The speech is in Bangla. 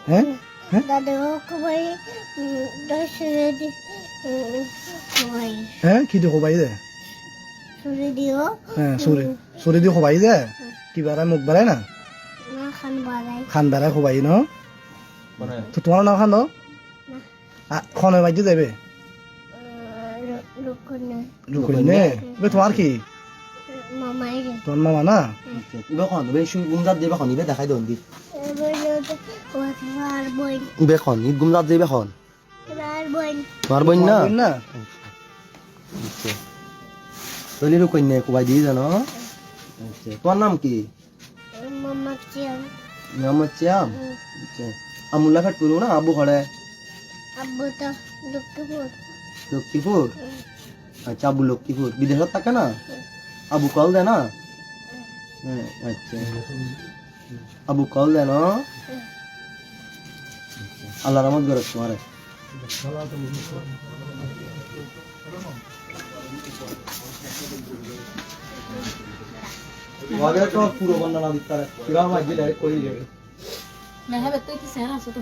হ্যাঁ হ্যাঁ দাদু কবাই দশরে দি কবাই হ্যাঁ কি দিয়ে খোবাই দে সুরে দিও হ্যাঁ সুরে দিয়ে খোবাই দে কি বেড়ায় মুখ বেড়ায় না না খান বাড়াই খান বেড়ায় খোবাই ন তো তোমার নাম খান খনে বাইতে যাবে রুকুনে লুকুনে তোমার কি মামাই রে তোমার মামা না ইবে খন ইবে শুই গুমজাত দিবে খন ইবে দেখাই দন দি আর বই ইবে খন ই গুমজাত দিবে খন আর বই তোমার বোন না বোন না আচ্ছা তলির কন্যা কুবাই দিয়ে জানো আচ্ছা তোমার নাম কি মামা চিয়াম মোহাম্মদ শ্যাম আচ্ছা আমুল্লা ফেট করবো না আবু খড়ে আব্বু তো দুঃখপুর লক্ষ্মীপুর আচ্ছা আবু লক্ষ্মীপুর বিদেশত থাকে না আবু কল দে না হ্যাঁ আচ্ছা আবু কল দে না আল্লাহ রহমত করে তোমার পুরো বর্ণনা দিতে পারে কিভাবে ডাইরেক্ট করে যাবে मैं है बत्ती की सहना से तो